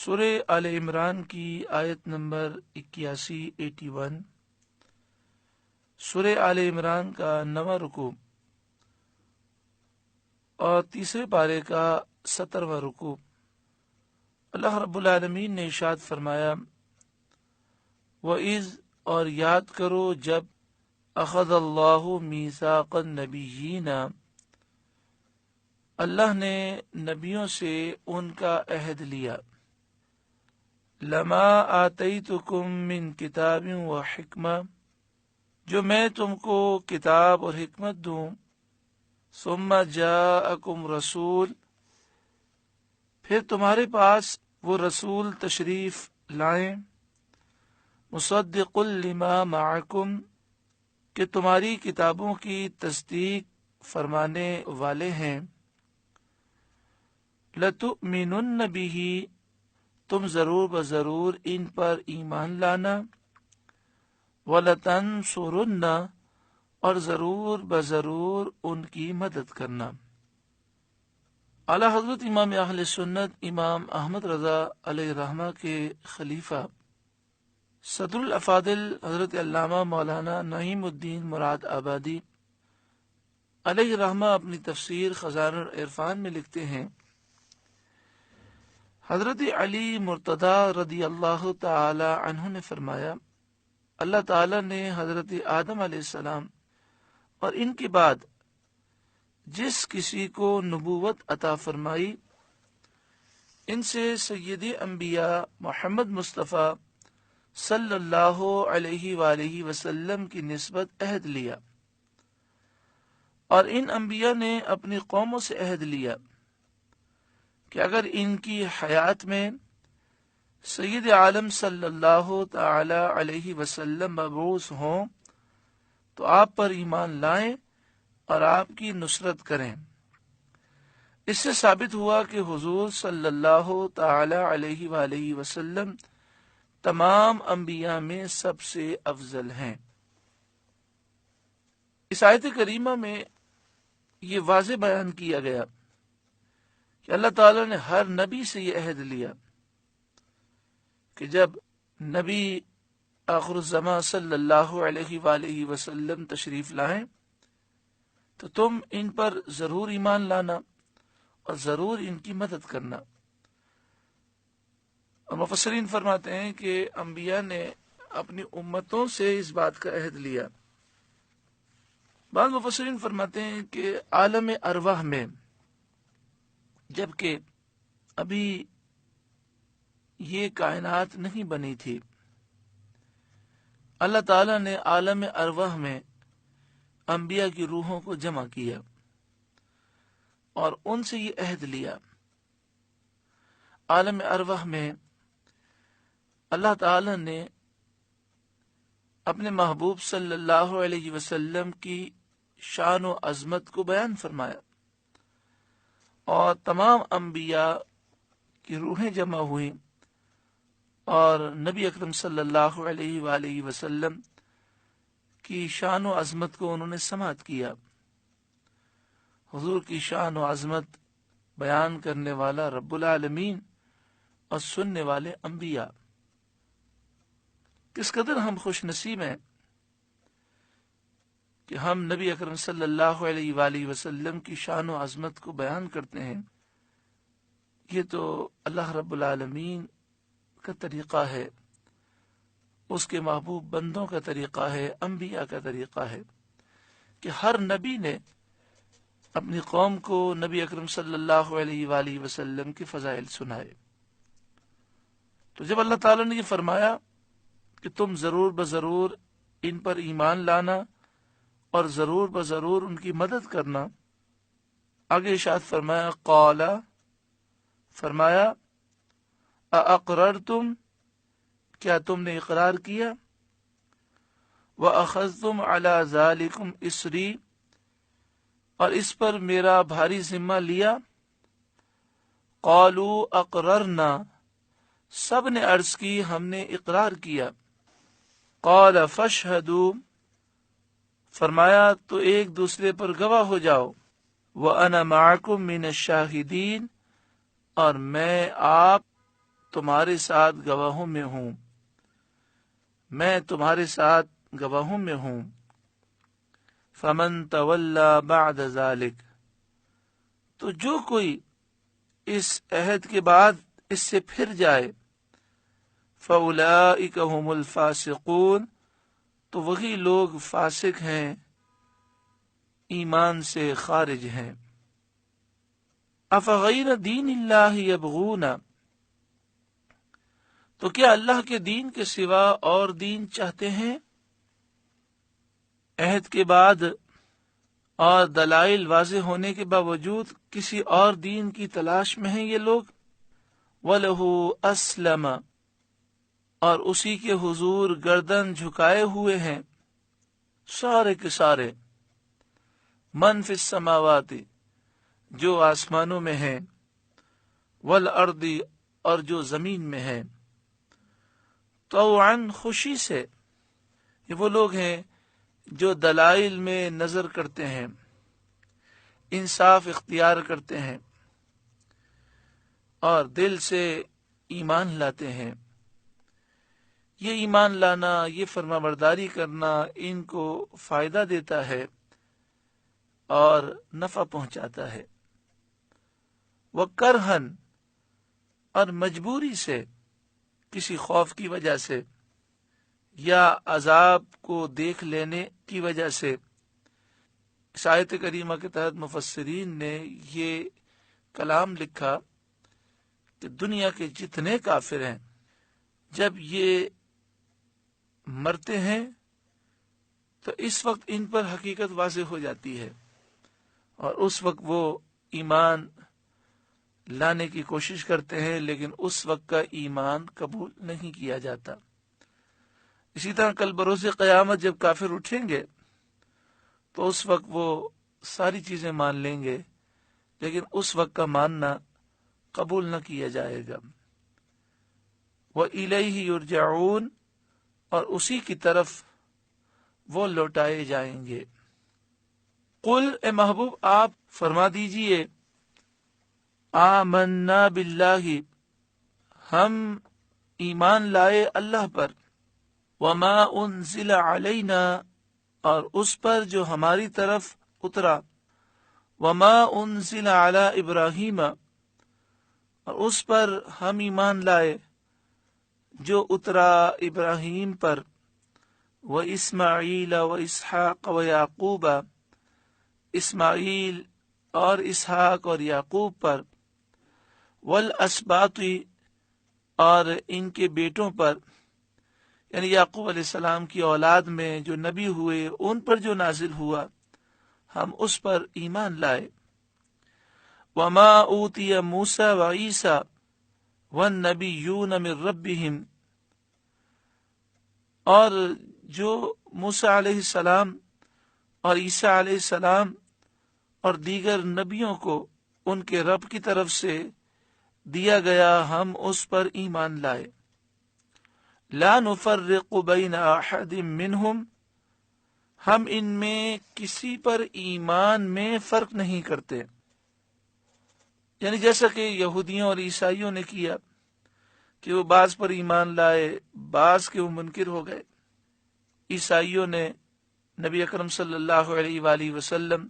سورہ آل عمران کی آیت نمبر 81 سورہ آل عمران کا 9واں رکوع اور تیسرے پارے کا 17واں رکوع۔ اللہ رب العالمین نے ارشاد فرمایا، وَإِذْ اور یاد کرو جب اخذ اللہ میثاق النبیین اللہ نے نبیوں سے ان کا عہد لیا، لما آتیتکم من کتاب و حکمہ جو میں تم کو کتاب اور حکمت دوں، ثم جاءکم رسول پھر تمہارے پاس وہ رسول تشریف لائیں، مصدق لما معکم کہ تمہاری کتابوں کی تصدیق فرمانے والے ہیں، لتؤمنن بہ تم ضرور بضرور ان پر ایمان لانا، وَلَتَنْصُرُنَّ اور ضرور بضرور ان کی مدد کرنا۔ اعلی حضرت امام اہل سنت امام احمد رضا علیہ رحمہ کے خلیفہ صدر الافاضل حضرت علامہ مولانا نعیم الدین مراد آبادی علیہ رحمہ اپنی تفسیر خزائن العرفان میں لکھتے ہیں، حضرت علی مرتضی رضی اللہ تعالی عنہ نے فرمایا، اللہ تعالی نے حضرت آدم علیہ السلام اور ان کے بعد جس کسی کو نبوت عطا فرمائی ان سے سید انبیاء محمد مصطفیٰ صلی اللہ علیہ وآلہ وسلم کی نسبت عہد لیا، اور ان انبیاء نے اپنی قوموں سے عہد لیا کہ اگر ان کی حیات میں سید عالم صلی اللہ تعالی علیہ وسلم مبعوث ہوں تو آپ پر ایمان لائیں اور آپ کی نصرت کریں۔ اس سے ثابت ہوا کہ حضور صلی اللہ تعالی علیہ وآلہ وسلم تمام انبیاء میں سب سے افضل ہیں۔ اس آیت کریمہ میں یہ واضح بیان کیا گیا کہ اللہ تعالیٰ نے ہر نبی سے یہ عہد لیا کہ جب نبی آخر الزمان صلی اللہ علیہ وآلہ وسلم تشریف لائیں تو تم ان پر ضرور ایمان لانا اور ضرور ان کی مدد کرنا۔ اور مفسرین فرماتے ہیں کہ انبیاء نے اپنی امتوں سے اس بات کا عہد لیا۔ بعض مفسرین فرماتے ہیں کہ عالم ارواح میں جبکہ ابھی یہ کائنات نہیں بنی تھی، اللہ تعالیٰ نے عالم ارواح میں انبیاء کی روحوں کو جمع کیا اور ان سے یہ عہد لیا۔ عالم ارواح میں اللہ تعالیٰ نے اپنے محبوب صلی اللہ علیہ وسلم کی شان و عظمت کو بیان فرمایا، اور تمام انبیاء کی روحیں جمع ہوئیں اور نبی اکرم صلی اللہ علیہ وآلہ وسلم کی شان و عظمت کو انہوں نے سماعت کیا۔ حضور کی شان و عظمت بیان کرنے والا رب العالمین اور سننے والے انبیاء، کس قدر ہم خوش نصیب ہیں کہ ہم نبی اکرم صلی اللہ علیہ وآلہ وسلم کی شان و عظمت کو بیان کرتے ہیں۔ یہ تو اللہ رب العالمین کا طریقہ ہے، اس کے محبوب بندوں کا طریقہ ہے، انبیاء کا طریقہ ہے کہ ہر نبی نے اپنی قوم کو نبی اکرم صلی اللہ علیہ وآلہ وسلم کی فضائل سنائے۔ تو جب اللہ تعالیٰ نے یہ فرمایا کہ تم ضرور بضرور ان پر ایمان لانا اور ضرور بضرور ان کی مدد کرنا، آگے ارشاد فرمایا، قال فرمایا، اقررتم کیا تم نے اقرار کیا، واخذتم علی ذالکم اسری اور اس پر میرا بھاری ذمہ لیا، قالوا اقررنا سب نے عرض کی ہم نے اقرار کیا، قال فاشہدوا فرمایا تو ایک دوسرے پر گواہ ہو جاؤ، وَأَنَا مَعَكُمْ مِنَ الشَّاهِدِينَ اور میں آپ تمہارے ساتھ گواہوں میں ہوں، میں تمہارے ساتھ گواہوں میں ہوں۔ فمن تولی بعد ذلک، تو جو کوئی اس عہد کے بعد اس سے پھر جائے، فاولئک هم الفاسقون، تو وہی لوگ فاسق ہیں، ایمان سے خارج ہیں۔ افغیر دین اللہ یبغون، تو کیا اللہ کے دین کے سوا اور دین چاہتے ہیں؟ عہد کے بعد اور دلائل واضح ہونے کے باوجود کسی اور دین کی تلاش میں ہیں یہ لوگ۔ وَلَهُ أَسْلَمَ، اور اسی کے حضور گردن جھکائے ہوئے ہیں سارے کے سارے، من فی السماوات، جو آسمانوں میں ہیں، والارض، اور جو زمین میں ہے، طوعاً، خوشی سے۔ یہ وہ لوگ ہیں جو دلائل میں نظر کرتے ہیں، انصاف اختیار کرتے ہیں اور دل سے ایمان لاتے ہیں۔ یہ ایمان لانا، یہ فرما برداری کرنا ان کو فائدہ دیتا ہے اور نفع پہنچاتا ہے۔ وَكَرْهًا، اور مجبوری سے، کسی خوف کی وجہ سے یا عذاب کو دیکھ لینے کی وجہ سے۔ اس آیت کریمہ کے تحت مفسرین نے یہ کلام لکھا کہ دنیا کے جتنے کافر ہیں، جب یہ مرتے ہیں تو اس وقت ان پر حقیقت واضح ہو جاتی ہے اور اس وقت وہ ایمان لانے کی کوشش کرتے ہیں، لیکن اس وقت کا ایمان قبول نہیں کیا جاتا۔ اسی طرح کل بروز قیامت جب کافر اٹھیں گے تو اس وقت وہ ساری چیزیں مان لیں گے، لیکن اس وقت کا ماننا قبول نہ کیا جائے گا۔ وَإِلَيْهِ يُرْجَعُونَ، اور اسی کی طرف وہ لوٹائے جائیں گے۔ قل، اے محبوب آپ فرما دیجئے، آمنا باللہ، ہم ایمان لائے اللہ پر، وما انزل علینا، اور اس پر جو ہماری طرف اترا، وما انزل علی ابراہیم، اور اس پر ہم ایمان لائے جو اترا ابراہیم پر، و اسماعیل و اسحاق و یعقوب، اسماعیل اور اسحاق اور یعقوب پر، والاسباط، اور ان کے بیٹوں پر، یعنی یعقوب علیہ السلام کی اولاد میں جو نبی ہوئے ان پر جو نازل ہوا، ہم اس پر ایمان لائے۔ وما اوتی موسیٰ و عیسیٰ والنبیون من ربہم، اور جو موسیٰ علیہ السلام اور عیسیٰ علیہ السلام اور دیگر نبیوں کو ان کے رب کی طرف سے دیا گیا، ہم اس پر ایمان لائے۔ لا نفرق بین احد منہم، ہم ان میں کسی پر ایمان میں فرق نہیں کرتے، یعنی جیسا کہ یہودیوں اور عیسائیوں نے کیا کہ وہ بعض پر ایمان لائے، بعض کے وہ منکر ہو گئے۔ عیسائیوں نے نبی اکرم صلی اللہ علیہ وآلہ وسلم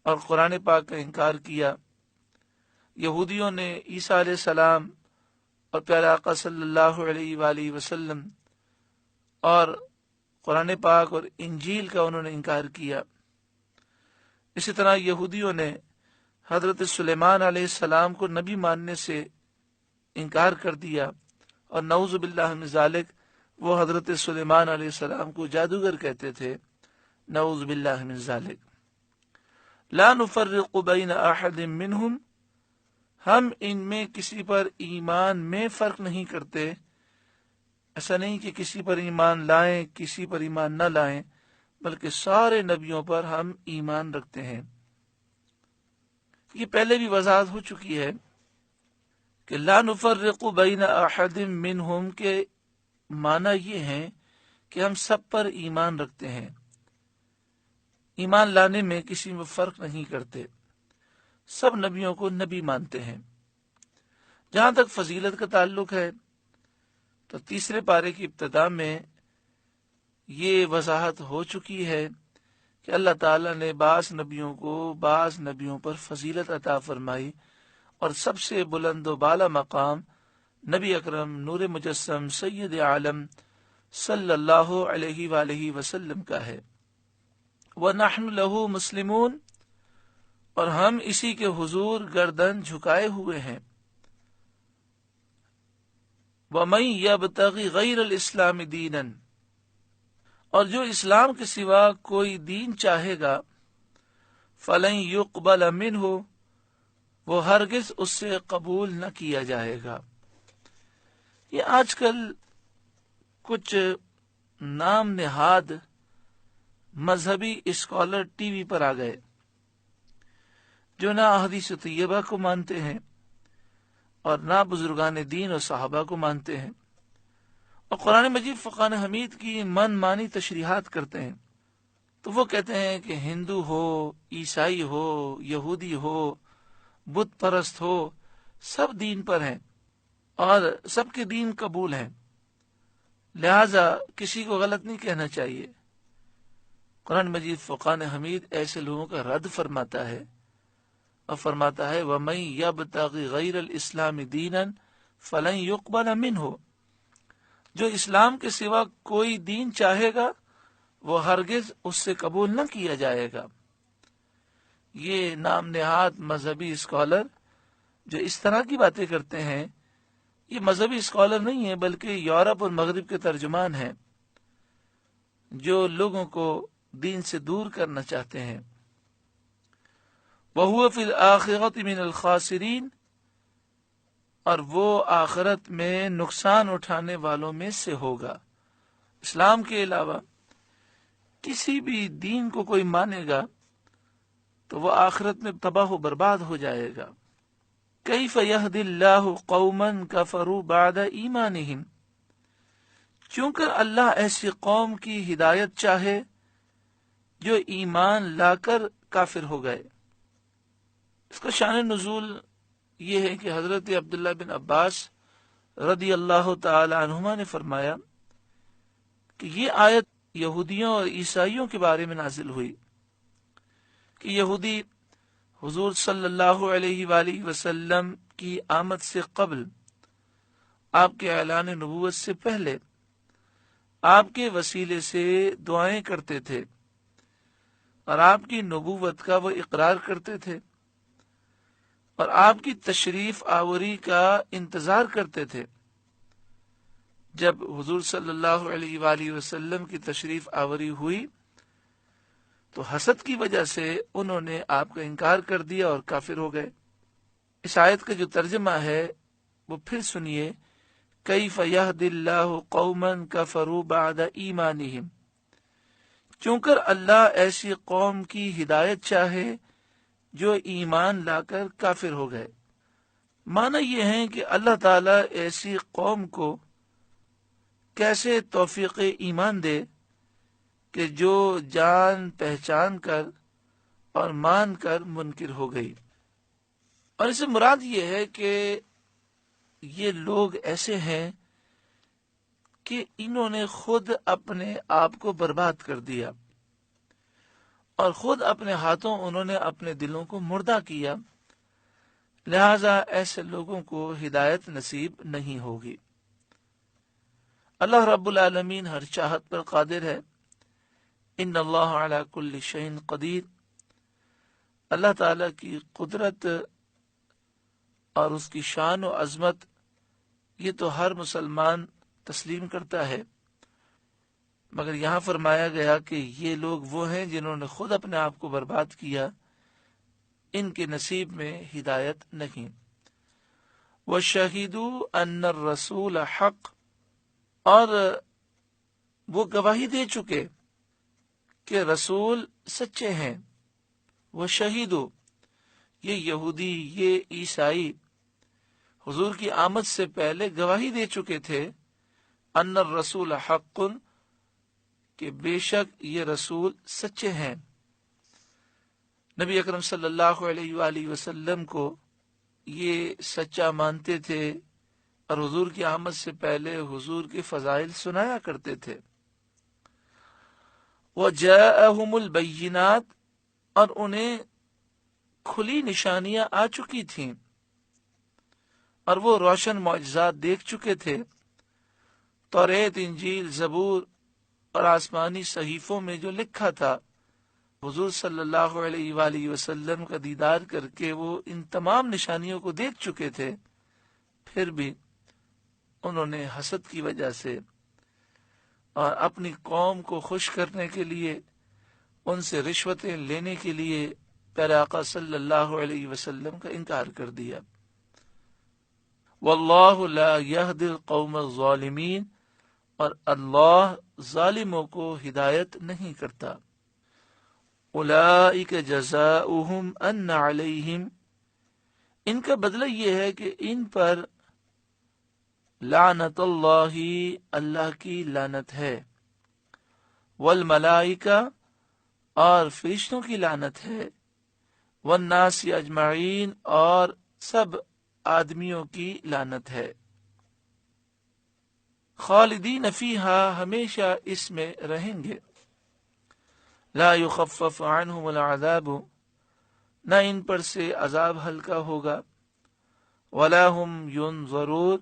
اور قرآن پاک کا انکار کیا، یہودیوں نے عیسیٰ علیہ السلام اور پیارے آقا صلی اللہ علیہ وآلہ وسلم اور قرآن پاک اور انجیل کا انہوں نے انکار کیا۔ اسی طرح یہودیوں نے حضرت سلیمان علیہ السلام کو نبی ماننے سے انکار کر دیا، اور نعوذ باللہ من ذالک، وہ حضرت سلیمان علیہ السلام کو جادوگر کہتے تھے، نعوذ باللہ من ذالک۔ لا نفرق بین احد منہم، ہم ان میں کسی پر ایمان میں فرق نہیں کرتے، ایسا نہیں کہ کسی پر ایمان لائیں کسی پر ایمان نہ لائیں، بلکہ سارے نبیوں پر ہم ایمان رکھتے ہیں۔ یہ پہلے بھی وضاحت ہو چکی ہے کہ لا نفرق بین احد منہم کے معنی یہ ہے کہ ہم سب پر ایمان رکھتے ہیں، ایمان لانے میں کسی میں فرق نہیں کرتے، سب نبیوں کو نبی مانتے ہیں۔ جہاں تک فضیلت کا تعلق ہے تو تیسرے پارے کی ابتدا میں یہ وضاحت ہو چکی ہے کہ اللہ تعالیٰ نے بعض نبیوں کو بعض نبیوں پر فضیلت عطا فرمائی، اور سب سے بلند و بالا مقام نبی اکرم نور مجسم سید عالم صلی اللہ علیہ وآلہ وسلم کا ہے۔ وَنَحْنُ لَهُ مُسْلِمُونَ، اور ہم اسی کے حضور گردن جھکائے ہوئے ہیں۔ وَمَن يَبْتَغِ غَيْرَ الْإِسْلَامِ دِينًا، اور جو اسلام کے سوا کوئی دین چاہے گا، فَلَن يُقْبَلَ مِنْهُ، وہ ہرگز اس سے قبول نہ کیا جائے گا۔ یہ آج کل کچھ نام نہاد مذہبی اسکالر ٹی وی پر آ گئے جو نہ احادیث طیبہ کو مانتے ہیں اور نہ بزرگان دین اور صحابہ کو مانتے ہیں، اور قرآن مجید فرقان حمید کی من مانی تشریحات کرتے ہیں۔ تو وہ کہتے ہیں کہ ہندو ہو، عیسائی ہو، یہودی ہو، بت پرست ہو، سب دین پر ہیں اور سب کے دین قبول ہیں، لہذا کسی کو غلط نہیں کہنا چاہیے۔ قرآن مجید فرقان حمید ایسے لوگوں کا رد فرماتا ہے اور فرماتا ہے وَمَن يَبْتَغِ غَيْرَ الْإِسْلَامِ دِينًا فَلَن يُقْبَلَ مِنْهُ، جو اسلام کے سوا کوئی دین چاہے گا وہ ہرگز اس سے قبول نہ کیا جائے گا۔ یہ نام نہاد مذہبی اسکالر جو اس طرح کی باتیں کرتے ہیں، یہ مذہبی اسکالر نہیں ہیں بلکہ یورپ اور مغرب کے ترجمان ہیں جو لوگوں کو دین سے دور کرنا چاہتے ہیں۔ وَهُوَ فِي الْآخِرَةِ مِنَ الْخَاسِرِينَ، اور وہ آخرت میں نقصان اٹھانے والوں میں سے ہوگا۔ اسلام کے علاوہ کسی بھی دین کو کوئی مانے گا تو وہ آخرت میں تباہ و برباد ہو جائے گا۔ کیف یہدی اللہ قوما کفروا بعد ایمانہم، چونکہ اللہ ایسی قوم کی ہدایت چاہے جو ایمان لا کر کافر ہو گئے۔ اس کا شان نزول یہ ہے کہ حضرت عبداللہ بن عباس رضی اللہ تعالی عنہما نے فرمایا کہ یہ آیت یہودیوں اور عیسائیوں کے بارے میں نازل ہوئی کہ یہودی حضور صلی اللہ علیہ وآلہ وسلم کی آمد سے قبل، آپ کے اعلان نبوت سے پہلے، آپ کے وسیلے سے دعائیں کرتے تھے اور آپ کی نبوت کا وہ اقرار کرتے تھے اور آپ کی تشریف آوری کا انتظار کرتے تھے۔ جب حضور صلی اللہ علیہ وآلہ وسلم کی تشریف آوری ہوئی تو حسد کی وجہ سے انہوں نے آپ کا انکار کر دیا اور کافر ہو گئے۔ اس آیت کا جو ترجمہ ہے وہ پھر سنیے، کیف یہدی اللہ قوما کفروا بعد ایمانہم، چونکہ اللہ ایسی قوم کی ہدایت چاہے جو ایمان لا کر کافر ہو گئے۔ معنی یہ ہے کہ اللہ تعالیٰ ایسی قوم کو کیسے توفیق ایمان دے کہ جو جان پہچان کر اور مان کر منکر ہو گئی۔ اور اس سے مراد یہ ہے کہ یہ لوگ ایسے ہیں کہ انہوں نے خود اپنے آپ کو برباد کر دیا اور خود اپنے ہاتھوں انہوں نے اپنے دلوں کو مردہ کیا، لہذا ایسے لوگوں کو ہدایت نصیب نہیں ہوگی۔ اللہ رب العالمین ہر چاہت پر قادر ہے۔ ان اللہ علی کل شیء قدیر، اللہ تعالیٰ کی قدرت اور اس کی شان و عظمت یہ تو ہر مسلمان تسلیم کرتا ہے، مگر یہاں فرمایا گیا کہ یہ لوگ وہ ہیں جنہوں نے خود اپنے آپ کو برباد کیا، ان کے نصیب میں ہدایت نہیں۔ وَشَهِدُوا أَنَّ الرَّسُولَ حَقٌّ، اور وہ گواہی دے چکے کہ رسول سچے ہیں۔ وَشَهِدُوا، یہ یہودی، یہ عیسائی حضور کی آمد سے پہلے گواہی دے چکے تھے ان الرسول حق، کہ بے شک یہ رسول سچے ہیں۔ نبی اکرم صلی اللہ علیہ وآلہ وسلم کو یہ سچا مانتے تھے اور حضور کی آمد سے پہلے حضور کے فضائل سنایا کرتے تھے۔ وَجَاءَهُمُ الْبَيِّنَاتُ، اور انہیں کھلی نشانیاں آ چکی تھیں اور وہ روشن معجزات دیکھ چکے تھے۔ توریت، انجیل، زبور اور آسمانی صحیفوں میں جو لکھا تھا، حضور صلی اللہ علیہ وآلہ وسلم کا دیدار کر کے وہ ان تمام نشانیوں کو دیکھ چکے تھے، پھر بھی انہوں نے حسد کی وجہ سے اور اپنی قوم کو خوش کرنے کے لیے، ان سے رشوتیں لینے کے لیے پیارے آقا صلی اللہ علیہ وسلم کا انکار کر دیا۔ واللہ لا یہدی القوم الظالمین، اور اللہ ظالموں کو ہدایت نہیں کرتا۔ اولئک جزاؤہم ان علیہم، ان کا بدلہ یہ ہے کہ ان پر لعنت اللہ، اللہ کی لعنت ہے، والملائکہ، اور فرشتوں کی لعنت ہے، والناس اجمعین، اور سب آدمیوں کی لعنت ہے، خالدین فیہا، ہمیشہ اس میں رہیں گے، لا یخفف عنہم العذاب، نہ ان پر سے عذاب ہلکا ہوگا، ولا ہم ینظرون،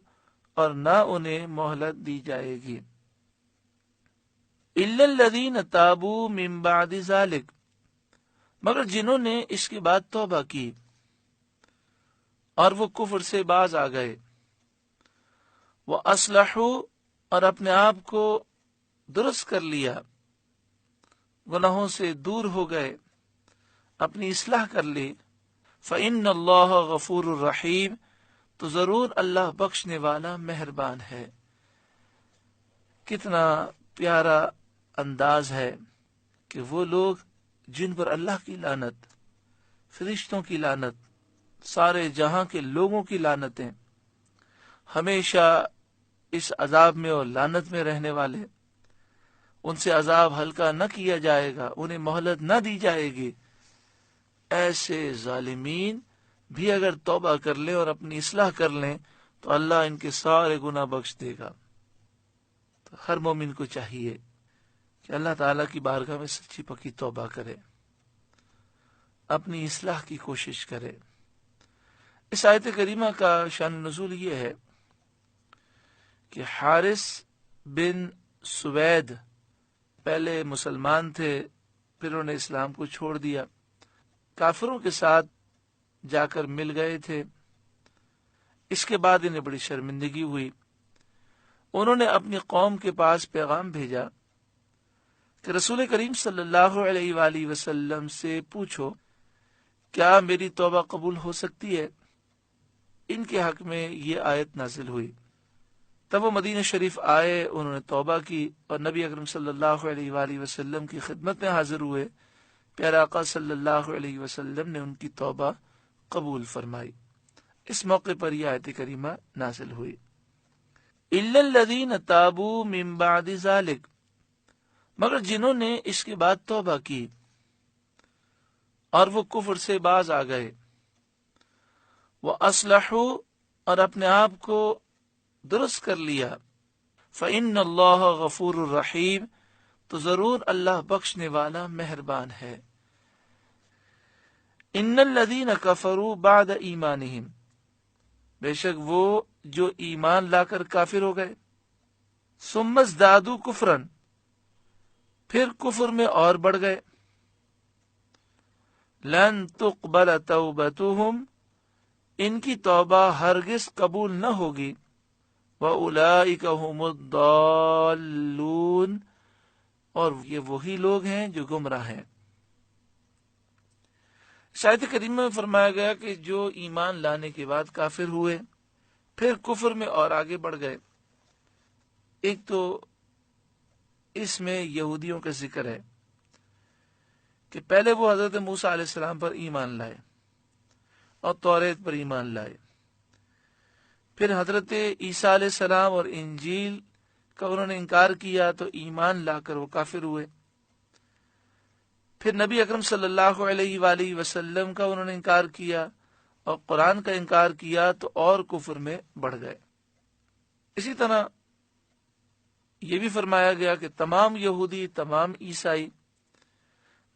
اور نہ انہیں مہلت دی جائے گی، الا الذین تابوا من بعد ذلک، مگر جنہوں نے اس کے بعد توبہ کی اور وہ کفر سے باز آ گئے، وہ اصلحوا، اور اپنے آپ کو درست کر لیا، گناہوں سے دور ہو گئے، اپنی اصلاح کر لی، فإن اللہ غفور الرحیم، تو ضرور اللہ بخشنے والا مہربان ہے۔ کتنا پیارا انداز ہے کہ وہ لوگ جن پر اللہ کی لعنت، فرشتوں کی لعنت، سارے جہاں کے لوگوں کی لعنتیں، ہمیشہ اس عذاب میں اور لعنت میں رہنے والے، ان سے عذاب ہلکا نہ کیا جائے گا، انہیں مہلت نہ دی جائے گی، ایسے ظالمین بھی اگر توبہ کر لیں اور اپنی اصلاح کر لیں تو اللہ ان کے سارے گناہ بخش دے گا۔ تو ہر مومن کو چاہیے کہ اللہ تعالیٰ کی بارگاہ میں سچی پکی توبہ کرے، اپنی اصلاح کی کوشش کرے۔ اس آیت کریمہ کا شان نزول یہ ہے کہ حارث بن سوید پہلے مسلمان تھے، پھر انہوں نے اسلام کو چھوڑ دیا، کافروں کے ساتھ جا کر مل گئے تھے۔ اس کے بعد انہیں بڑی شرمندگی ہوئی، انہوں نے اپنی قوم کے پاس پیغام بھیجا کہ رسول کریم صلی اللہ علیہ وآلہ وسلم سے پوچھو کیا میری توبہ قبول ہو سکتی ہے۔ ان کے حق میں یہ آیت نازل ہوئی۔ تب وہ مدینہ شریف آئے، انہوں نے توبہ کی اور نبی اکرم صلی اللہ علیہ وآلہ وسلم کی خدمت میں حاضر ہوئے۔ پیارے آقا صلی اللہ علیہ وسلم نے ان کی توبہ قبول فرمائی۔ اس موقع پر یہ آیت کریمہ نازل ہوئی، الا الذین تابوا من بعد ذلک، مگر جنہوں نے اس کے بعد توبہ کی اور وہ کفر سے باز آ گئے، وہ اصلحوا، اور اپنے آپ کو درست کر لیا، فإن اللہ غفور الرحیم، تو ضرور اللہ بخشنے والا مہربان ہے۔ ان الذین کفروا بعد ایمانہم، بے شک وہ جو ایمان لا کر کافر ہو گئے، ثم ازدادوا کفرا، پھر کفر میں اور بڑھ گئے، لن تقبل توبتہم، ان کی توبہ ہرگز قبول نہ ہوگی، وَأُولَئِكَ هُمُ الضَّالُّونَ، اور یہ وہی لوگ ہیں جو گمراہ ہیں۔ اس آیت کریمہ میں فرمایا گیا کہ جو ایمان لانے کے بعد کافر ہوئے، پھر کفر میں اور آگے بڑھ گئے۔ ایک تو اس میں یہودیوں کا ذکر ہے کہ پہلے وہ حضرت موسیٰ علیہ السلام پر ایمان لائے اور توریت پر ایمان لائے، پھر حضرت عیسیٰ علیہ السلام اور انجیل کا انہوں نے انکار کیا تو ایمان لا کر وہ کافر ہوئے، پھر نبی اکرم صلی اللہ علیہ وآلہ وسلم کا انہوں نے انکار کیا اور قرآن کا انکار کیا تو اور کفر میں بڑھ گئے۔ اسی طرح یہ بھی فرمایا گیا کہ تمام یہودی، تمام عیسائی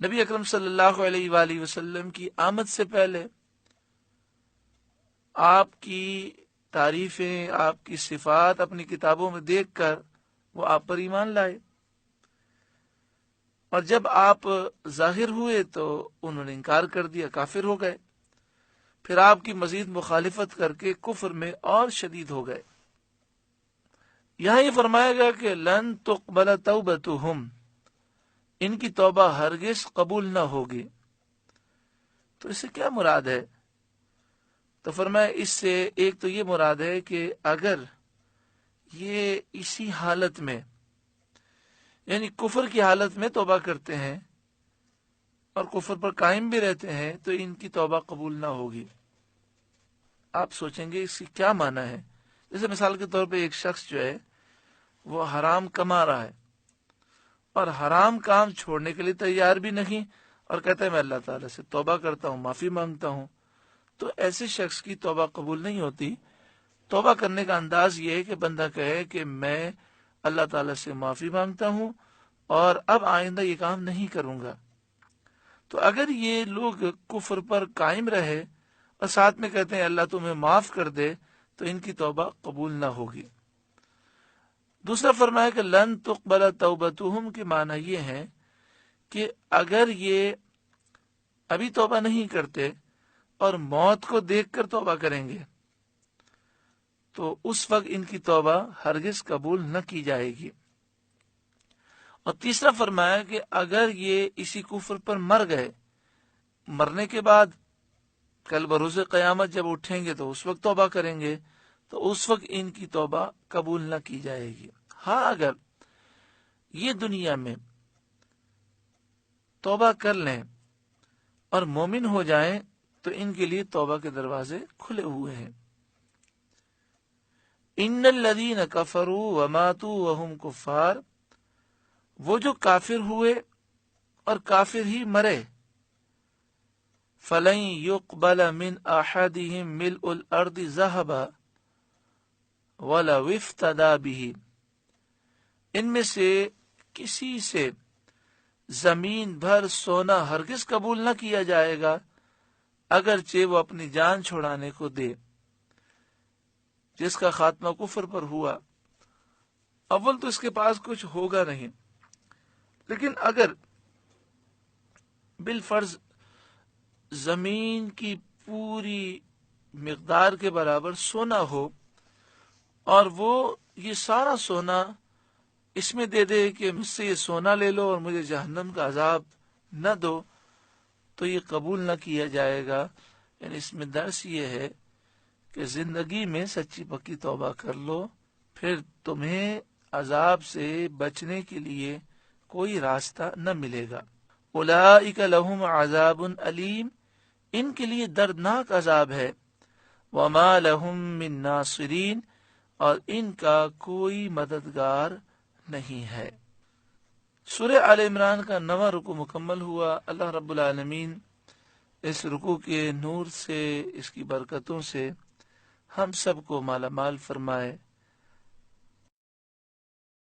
نبی اکرم صلی اللہ علیہ وآلہ وسلم کی آمد سے پہلے آپ کی تعریفیں، آپ کی صفات اپنی کتابوں میں دیکھ کر وہ آپ پر ایمان لائے، اور جب آپ ظاہر ہوئے تو انہوں نے انکار کر دیا، کافر ہو گئے، پھر آپ کی مزید مخالفت کر کے کفر میں اور شدید ہو گئے۔ یہاں یہ فرمایا گیا کہ لن تقبل توبتہم، ان کی توبہ ہرگز قبول نہ ہوگی۔ تو اس سے کیا مراد ہے؟ تو فرمایا اس سے ایک تو یہ مراد ہے کہ اگر یہ اسی حالت میں یعنی کفر کی حالت میں توبہ کرتے ہیں اور کفر پر قائم بھی رہتے ہیں تو ان کی توبہ قبول نہ ہوگی۔ آپ سوچیں گے اس کی کیا معنی ہے؟ جیسے مثال کے طور پہ ایک شخص جو ہے وہ حرام کما رہا ہے اور حرام کام چھوڑنے کے لیے تیار بھی نہیں، اور کہتا ہے میں اللہ تعالیٰ سے توبہ کرتا ہوں، معافی مانگتا ہوں، تو ایسے شخص کی توبہ قبول نہیں ہوتی۔ توبہ کرنے کا انداز یہ ہے کہ بندہ کہے کہ میں اللہ تعالیٰ سے معافی مانگتا ہوں اور اب آئندہ یہ کام نہیں کروں گا۔ تو اگر یہ لوگ کفر پر قائم رہے اور ساتھ میں کہتے ہیں اللہ تمہیں معاف کر دے تو ان کی توبہ قبول نہ ہوگی۔ دوسرا فرمایا کہ لن تقبل توبتہم کے معنی یہ ہے کہ اگر یہ ابھی توبہ نہیں کرتے اور موت کو دیکھ کر توبہ کریں گے تو اس وقت ان کی توبہ ہرگز قبول نہ کی جائے گی۔ اور تیسرا فرمایا کہ اگر یہ اسی کفر پر مر گئے، مرنے کے بعد کل بروز قیامت جب اٹھیں گے تو اس وقت توبہ کریں گے تو اس وقت ان کی توبہ قبول نہ کی جائے گی۔ ہاں اگر یہ دنیا میں توبہ کر لیں اور مومن ہو جائیں تو ان کے لیے توبہ کے دروازے کھلے ہوئے ہیں۔ ان الذین کفروا وماتوا وهم کفار، وہ جو کافر ہوئے اور کافر ہی مرے، فلن يقبل من احدهم ملء الارض ذهبا ولو افتدى به، ان میں سے کسی سے زمین بھر سونا ہرگز قبول نہ کیا جائے گا اگرچہ وہ اپنی جان چھڑانے کو دے۔ جس کا خاتمہ کفر پر ہوا، اول تو اس کے پاس کچھ ہوگا نہیں، لیکن اگر بالفرض زمین کی پوری مقدار کے برابر سونا ہو اور وہ یہ سارا سونا اس میں دے دے کہ مجھ سے یہ سونا لے لو اور مجھے جہنم کا عذاب نہ دو، تو یہ قبول نہ کیا جائے گا۔ یعنی اس میں درس یہ ہے کہ زندگی میں سچی پکی توبہ کر لو، پھر تمہیں عذاب سے بچنے کے لیے کوئی راستہ نہ ملے گا۔ اولئک لہم عذاب علیم، ان کے لیے دردناک عذاب ہے۔ وما لہم من ناصرین، اور ان کا کوئی مددگار نہیں ہے۔ سورہ آل عمران کا 9واں رکوع مکمل ہوا۔ اللہ رب العالمین اس رکوع کے نور سے، اس کی برکتوں سے ہم سب کو مالا مال فرمائے۔